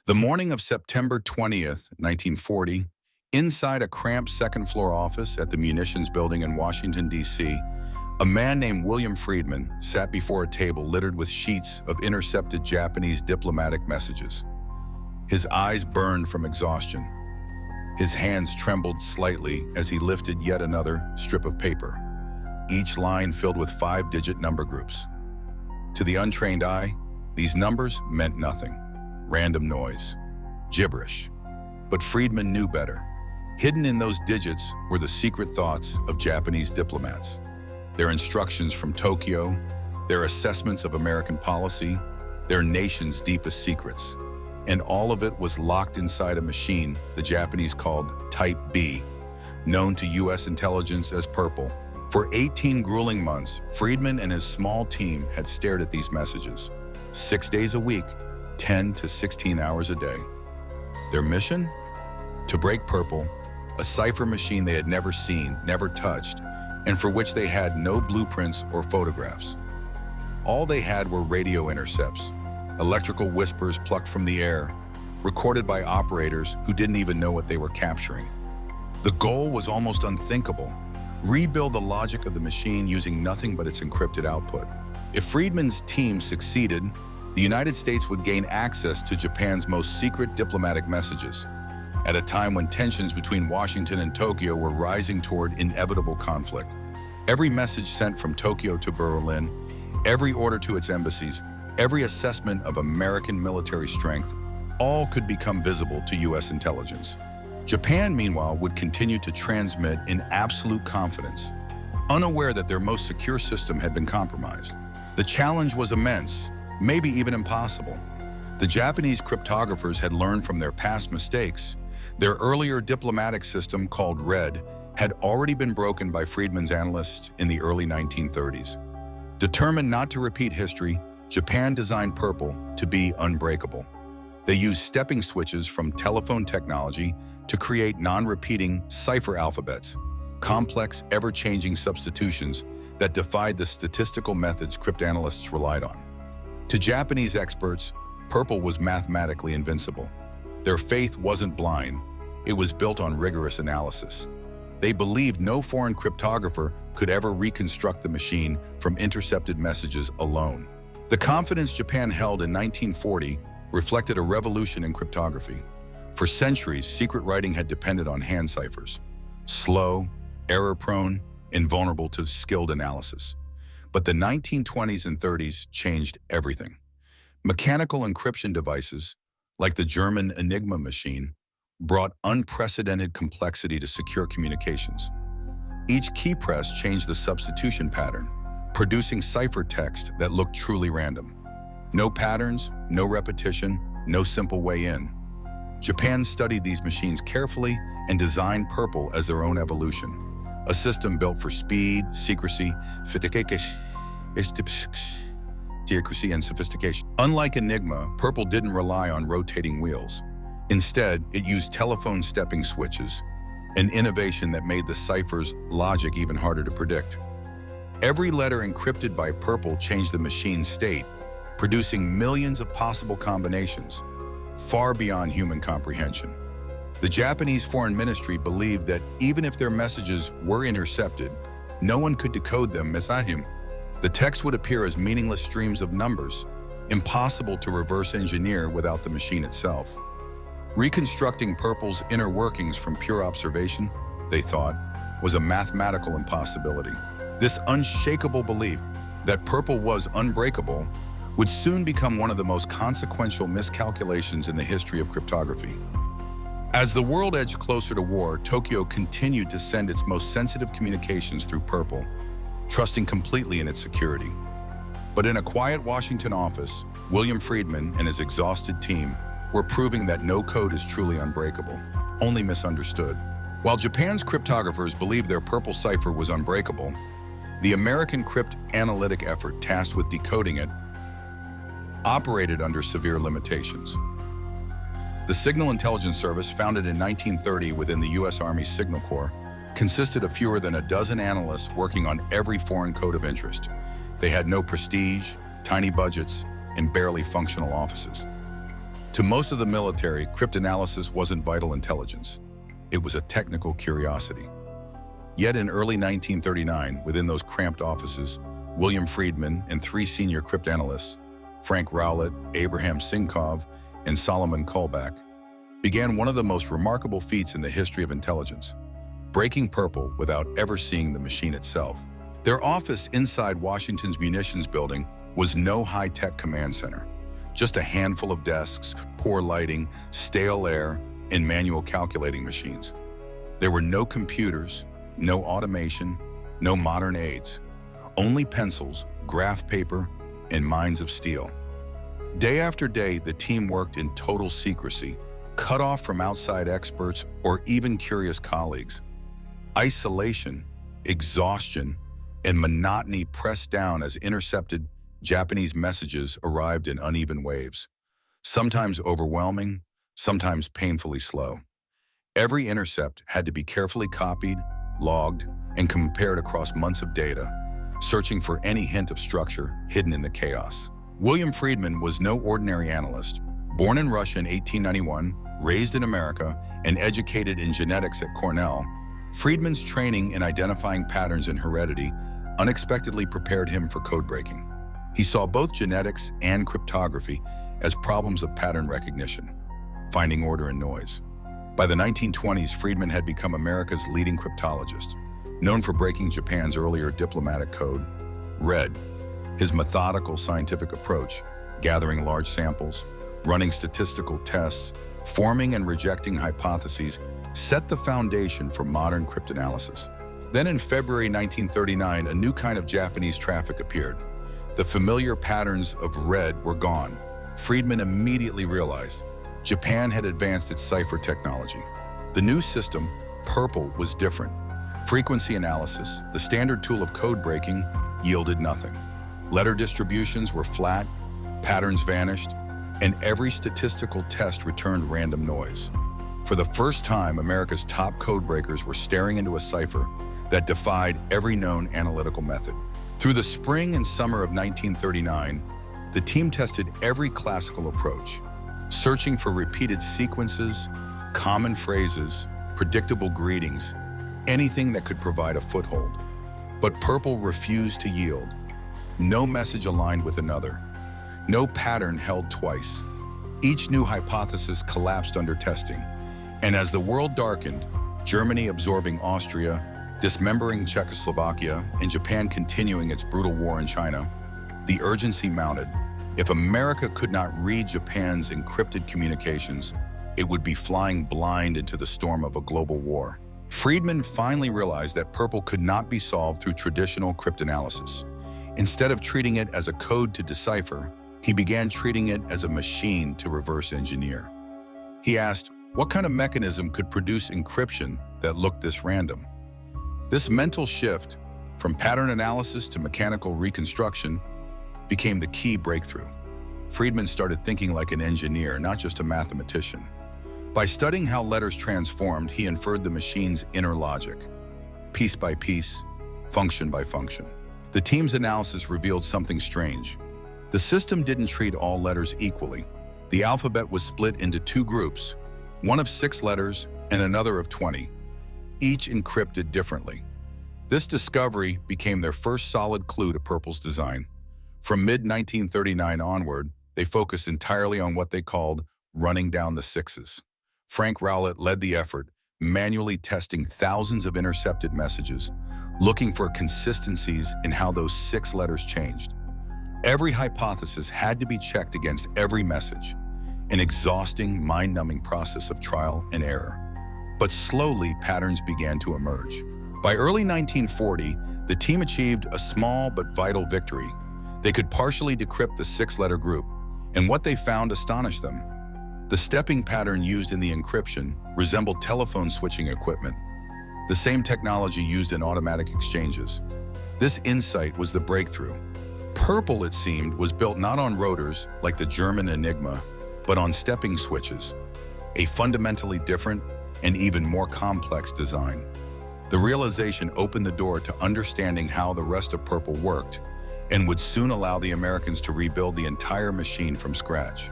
The morning of September 20th, 1940, inside a cramped second-floor office at the munitions building in Washington, D.C., a man named William Friedman sat before a table littered with sheets of intercepted Japanese diplomatic messages. His eyes burned from exhaustion. His hands trembled slightly as he lifted yet another strip of paper, each line filled with 5-digit number groups. To the untrained eye, these numbers meant nothing. Random noise, gibberish. But Friedman knew better. Hidden in those digits were the secret thoughts of Japanese diplomats, their instructions from Tokyo, their assessments of American policy, their nation's deepest secrets. And all of it was locked inside a machine the Japanese called Type B, known to U.S. intelligence as Purple. For 18 grueling months, Friedman and his small team had stared at these messages, 6 days a week, 10 to 16 hours a day. Their mission? To break Purple, a cipher machine they had never seen, never touched, and for which they had no blueprints or photographs. All they had were radio intercepts, electrical whispers plucked from the air, recorded by operators who didn't even know what they were capturing. The goal was almost unthinkable: rebuild the logic of the machine using nothing but its encrypted output. If Friedman's team succeeded, the United States would gain access to Japan's most secret diplomatic messages, at a time when tensions between Washington and Tokyo were rising toward inevitable conflict. Every message sent from Tokyo to Berlin, every order to its embassies, every assessment of American military strength, all could become visible to U.S. intelligence. Japan, meanwhile, would continue to transmit in absolute confidence, unaware that their most secure system had been compromised. The challenge was immense, maybe even impossible. The Japanese cryptographers had learned from their past mistakes. Their earlier diplomatic system, called RED, had already been broken by Friedman's analysts in the early 1930s. Determined not to repeat history, Japan designed Purple to be unbreakable. They used stepping switches from telephone technology to create non-repeating cipher alphabets, complex, ever-changing substitutions that defied the statistical methods cryptanalysts relied on. To Japanese experts, Purple was mathematically invincible. Their faith wasn't blind, it was built on rigorous analysis. They believed no foreign cryptographer could ever reconstruct the machine from intercepted messages alone. The confidence Japan held in 1940 reflected a revolution in cryptography. For centuries, secret writing had depended on hand ciphers, slow, error-prone, and vulnerable to skilled analysis. But the 1920s and 30s changed everything. Mechanical encryption devices, like the German Enigma machine, brought unprecedented complexity to secure communications. Each key press changed the substitution pattern, producing cipher text that looked truly random. No patterns, no repetition, no simple way in. Japan studied these machines carefully and designed Purple as their own evolution, a system built for speed, secrecy, and sophistication. Unlike Enigma, Purple didn't rely on rotating wheels. Instead, it used telephone stepping switches, an innovation that made the cipher's logic even harder to predict. Every letter encrypted by Purple changed the machine's state, producing millions of possible combinations, far beyond human comprehension. The Japanese Foreign Ministry believed that even if their messages were intercepted, no one could decode them. The text would appear as meaningless streams of numbers, impossible to reverse engineer without the machine itself. Reconstructing Purple's inner workings from pure observation, they thought, was a mathematical impossibility. This unshakable belief that Purple was unbreakable would soon become one of the most consequential miscalculations in the history of cryptography. As the world edged closer to war, Tokyo continued to send its most sensitive communications through Purple, trusting completely in its security. But in a quiet Washington office, William Friedman and his exhausted team were proving that no code is truly unbreakable, only misunderstood. While Japan's cryptographers believed their Purple cipher was unbreakable, the American cryptanalytic effort tasked with decoding it operated under severe limitations. The Signal Intelligence Service, founded in 1930 within the U.S. Army Signal Corps, consisted of fewer than a dozen analysts working on every foreign code of interest. They had no prestige, tiny budgets, and barely functional offices. To most of the military, cryptanalysis wasn't vital intelligence. It was a technical curiosity. Yet in early 1939, within those cramped offices, William Friedman and three senior cryptanalysts, Frank Rowlett, Abraham Sinkov, and Solomon Kullback, began one of the most remarkable feats in the history of intelligence, breaking Purple without ever seeing the machine itself. Their office inside Washington's munitions building was no high-tech command center, just a handful of desks, poor lighting, stale air, and manual calculating machines. There were no computers, no automation, no modern aids, only pencils, graph paper, and minds of steel. Day after day, the team worked in total secrecy, cut off from outside experts or even curious colleagues. Isolation, exhaustion, and monotony pressed down as intercepted Japanese messages arrived in uneven waves, sometimes overwhelming, sometimes painfully slow. Every intercept had to be carefully copied, logged, and compared across months of data, searching for any hint of structure hidden in the chaos. William Friedman was no ordinary analyst. Born in Russia in 1891, raised in America, and educated in genetics at Cornell, Friedman's training in identifying patterns in heredity unexpectedly prepared him for code breaking. He saw both genetics and cryptography as problems of pattern recognition, finding order in noise. By the 1920s, Friedman had become America's leading cryptologist, known for breaking Japan's earlier diplomatic code, RED. His methodical scientific approach, gathering large samples, running statistical tests, forming and rejecting hypotheses, set the foundation for modern cryptanalysis. Then in February 1939, a new kind of Japanese traffic appeared. The familiar patterns of RED were gone. Friedman immediately realized Japan had advanced its cipher technology. The new system, Purple, was different. Frequency analysis, the standard tool of code breaking, yielded nothing. Letter distributions were flat, patterns vanished, and every statistical test returned random noise. For the first time, America's top code breakers were staring into a cipher that defied every known analytical method. Through the spring and summer of 1939, the team tested every classical approach, searching for repeated sequences, common phrases, predictable greetings, anything that could provide a foothold. But Purple refused to yield. No message aligned with another. No pattern held twice. Each new hypothesis collapsed under testing. And as the world darkened, Germany absorbing Austria, dismembering Czechoslovakia, and Japan continuing its brutal war in China, the urgency mounted. If America could not read Japan's encrypted communications, it would be flying blind into the storm of a global war. Friedman finally realized that Purple could not be solved through traditional cryptanalysis. Instead of treating it as a code to decipher, he began treating it as a machine to reverse engineer. He asked, what kind of mechanism could produce encryption that looked this random? This mental shift, from pattern analysis to mechanical reconstruction, became the key breakthrough. Friedman started thinking like an engineer, not just a mathematician. By studying how letters transformed, he inferred the machine's inner logic, piece by piece, function by function. The team's analysis revealed something strange. The system didn't treat all letters equally. The alphabet was split into two groups, one of 6 letters and another of 20, each encrypted differently. This discovery became their first solid clue to Purple's design. From mid-1939 onward, they focused entirely on what they called running down the sixes. Frank Rowlett led the effort, manually testing thousands of intercepted messages, looking for consistencies in how those 6 letters changed. Every hypothesis had to be checked against every message, an exhausting, mind-numbing process of trial and error. But slowly, patterns began to emerge. By early 1940, the team achieved a small but vital victory. They could partially decrypt the 6-letter group, and what they found astonished them. The stepping pattern used in the encryption resembled telephone switching equipment, the same technology used in automatic exchanges. This insight was the breakthrough. Purple, it seemed, was built not on rotors like the German Enigma, but on stepping switches, a fundamentally different and even more complex design. The realization opened the door to understanding how the rest of Purple worked and would soon allow the Americans to rebuild the entire machine from scratch.